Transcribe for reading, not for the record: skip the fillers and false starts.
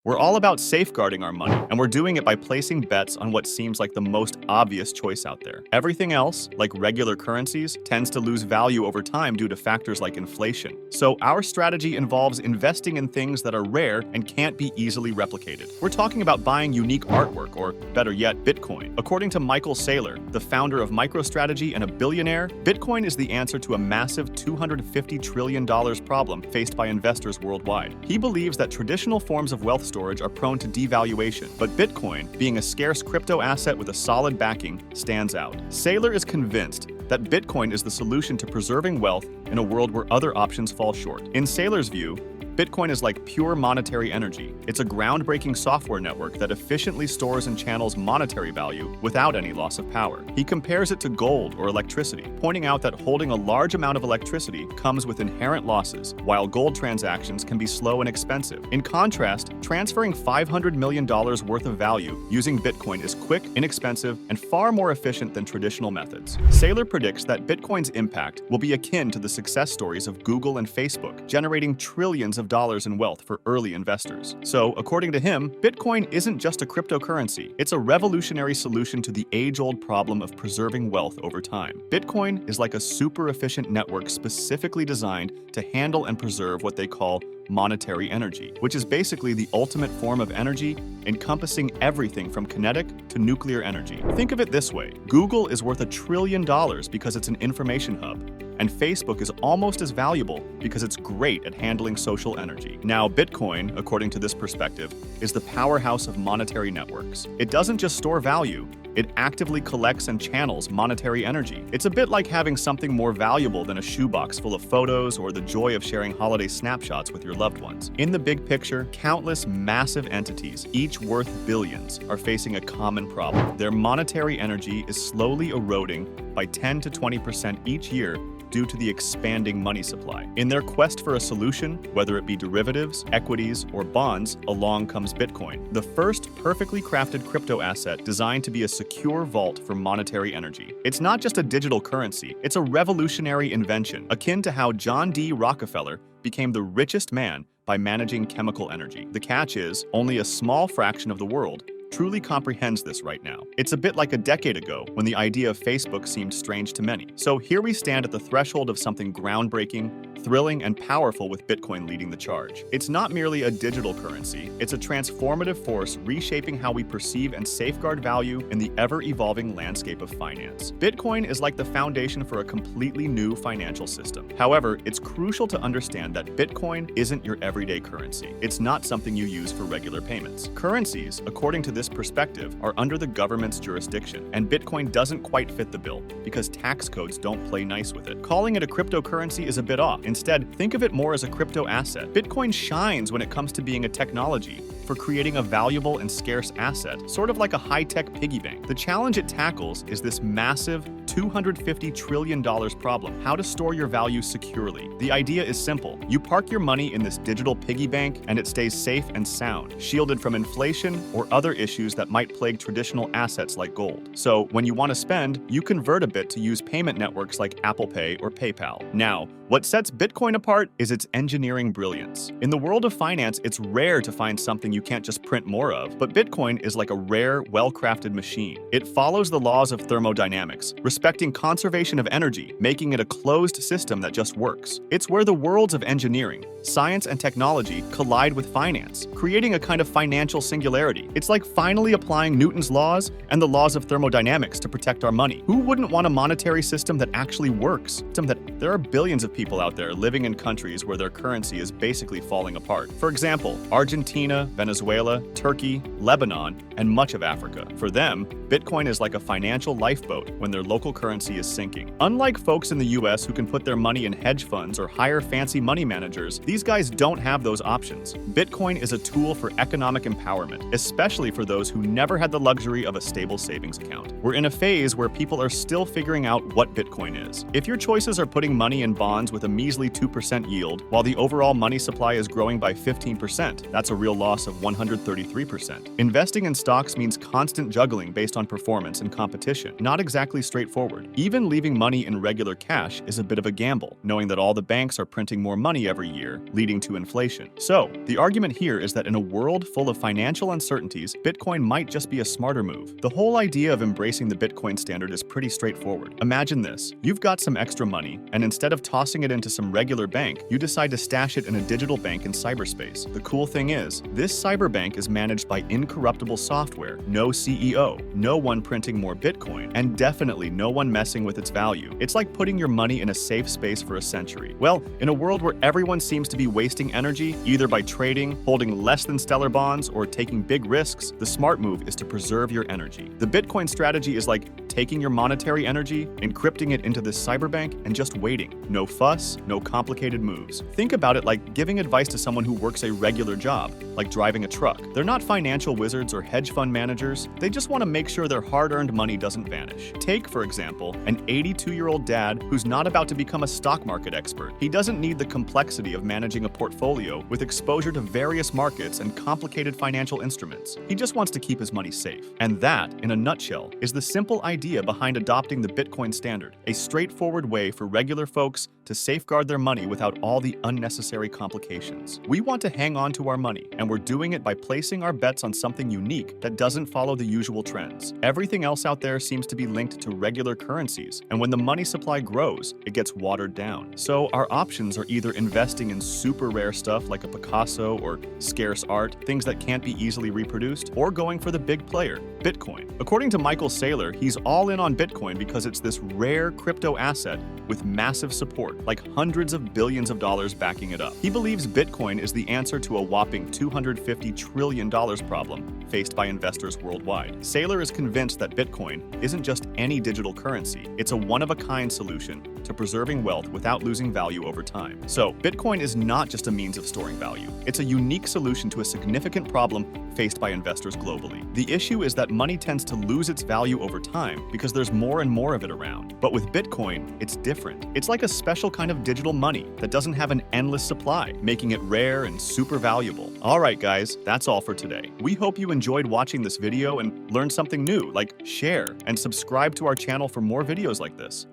We're all about safeguarding our money, and we're doing it by placing bets on what seems like the most obvious choice out there. Everything else, like regular currencies, tends to lose value over time due to factors like inflation. So our strategy involves investing in things that are rare and can't be easily replicated. We're talking about buying unique artwork, or better yet, Bitcoin. According to Saylor, the founder of MicroStrategy and a billionaire, Bitcoin is the answer to a massive $250 trillion problem faced by investors worldwide. He believes that traditional forms of wealth storage are prone to devaluation, but Bitcoin, being a scarce crypto asset with a solid backing, stands out. Saylor is convinced that Bitcoin is the solution to preserving wealth in a world where other options fall short. In Saylor's view, Bitcoin is like pure monetary energy. It's a groundbreaking software network that efficiently stores and channels monetary value without any loss of power. He compares it to gold or electricity, pointing out that holding a large amount of electricity comes with inherent losses, while gold transactions can be slow and expensive. In contrast, transferring $500 million worth of value using Bitcoin is quick, inexpensive, and far more efficient than traditional methods. Saylor predicts that Bitcoin's impact will be akin to the success stories of Google and Facebook, generating trillions of dollars in wealth for early investors. So, according to him, Bitcoin isn't just a cryptocurrency. It's a revolutionary solution to the age-old problem of preserving wealth over time. Bitcoin is like a super efficient network specifically designed to handle and preserve what they call monetary energy, which is basically the ultimate form of energy, encompassing everything from kinetic to nuclear energy. Think of it this way: Google is worth $1 trillion because it's an information hub, and Facebook is almost as valuable because it's great at handling social energy. Now, Bitcoin, according to this perspective, is the powerhouse of monetary networks. It doesn't just store value, it actively collects and channels monetary energy. It's a bit like having something more valuable than a shoebox full of photos or the joy of sharing holiday snapshots with your loved ones. In the big picture, countless massive entities, each worth billions, are facing a common problem. Their monetary energy is slowly eroding by 10 to 20% each year due to the expanding money supply. In their quest for a solution, whether it be derivatives, equities, or bonds, along comes Bitcoin, the first perfectly crafted crypto asset designed to be a secure vault for monetary energy. It's not just a digital currency, it's a revolutionary invention, akin to how John D. Rockefeller became the richest man by managing chemical energy. The catch is, only a small fraction of the world truly comprehends this right now. It's a bit like a decade ago when the idea of Facebook seemed strange to many. So here we stand at the threshold of something groundbreaking, thrilling, and powerful with Bitcoin leading the charge. It's not merely a digital currency, it's a transformative force reshaping how we perceive and safeguard value in the ever-evolving landscape of finance. Bitcoin is like the foundation for a completely new financial system. However, it's crucial to understand that Bitcoin isn't your everyday currency. It's not something you use for regular payments. Currencies, according to this perspective, are under the government's jurisdiction, and Bitcoin doesn't quite fit the bill because tax codes don't play nice with it. Calling it a cryptocurrency is a bit off. Instead, think of it more as a crypto asset. Bitcoin shines when it comes to being a technology for creating a valuable and scarce asset, sort of like a high-tech piggy bank. The challenge it tackles is this massive $250 trillion problem: how to store your value securely. The idea is simple. You park your money in this digital piggy bank and it stays safe and sound, shielded from inflation or other issues that might plague traditional assets like gold. So when you want to spend, you convert a bit to use payment networks like Apple Pay or PayPal. Now, what sets Bitcoin apart is its engineering brilliance. In the world of finance, it's rare to find something you can't just print more of, but Bitcoin is like a rare, well-crafted machine. It follows the laws of thermodynamics, respecting conservation of energy, making it a closed system that just works. It's where the worlds of engineering, science, and technology collide with finance, creating a kind of financial singularity. It's like finally applying Newton's laws and the laws of thermodynamics to protect our money. Who wouldn't want a monetary system that actually works? There are billions of people out there living in countries where their currency is basically falling apart. For example, Argentina, Venezuela, Turkey, Lebanon, and much of Africa. For them, Bitcoin is like a financial lifeboat when their local currency is sinking. Unlike folks in the US who can put their money in hedge funds or hire fancy money managers, these guys don't have those options. Bitcoin is a tool for economic empowerment, especially for those who never had the luxury of a stable savings account. We're in a phase where people are still figuring out what Bitcoin is. If your choices are putting money in bonds with a measly 2% yield, while the overall money supply is growing by 15%, that's a real loss of of 133%. Investing in stocks means constant juggling based on performance and competition, not exactly straightforward. Even leaving money in regular cash is a bit of a gamble, knowing that all the banks are printing more money every year, leading to inflation. So, the argument here is that in a world full of financial uncertainties, Bitcoin might just be a smarter move. The whole idea of embracing the Bitcoin standard is pretty straightforward. Imagine this. You've got some extra money, and instead of tossing it into some regular bank, you decide to stash it in a digital bank in cyberspace. The cool thing is, this cyberbank is managed by incorruptible software, no CEO, no one printing more Bitcoin, and definitely no one messing with its value. It's like putting your money in a safe space for a century. Well, in a world where everyone seems to be wasting energy, either by trading, holding less than stellar bonds, or taking big risks, the smart move is to preserve your energy. The Bitcoin strategy is like taking your monetary energy, encrypting it into this cyberbank, and just waiting. No fuss, no complicated moves. Think about it like giving advice to someone who works a regular job, like driving a truck. They're not financial wizards or hedge fund managers. They just want to make sure their hard-earned money doesn't vanish. Take, for example, an 82-year-old dad who's not about to become a stock market expert. He doesn't need the complexity of managing a portfolio with exposure to various markets and complicated financial instruments. He just wants to keep his money safe. And that, in a nutshell, is the simple idea behind adopting the Bitcoin standard, a straightforward way for regular folks to safeguard their money without all the unnecessary complications. We want to hang on to our money, and we're doing it by placing our bets on something unique that doesn't follow the usual trends. Everything else out there seems to be linked to regular currencies, and when the money supply grows, it gets watered down. So our options are either investing in super rare stuff like a Picasso or scarce art, things that can't be easily reproduced, or going for the big player, Bitcoin. According to Saylor, he's all in on Bitcoin because it's this rare crypto asset with massive support, like hundreds of billions of dollars backing it up. He believes Bitcoin is the answer to a whopping $250 trillion problem faced by investors worldwide. Saylor is convinced that Bitcoin isn't just any digital currency, it's a one-of-a-kind solution to preserving wealth without losing value over time. So, Bitcoin is not just a means of storing value. It's a unique solution to a significant problem faced by investors globally. The issue is that money tends to lose its value over time because there's more and more of it around. But with Bitcoin, it's different. It's like a special kind of digital money that doesn't have an endless supply, making it rare and super valuable. Alright guys, that's all for today. We hope you enjoyed watching this video and learned something new, like share and subscribe to our channel for more videos like this.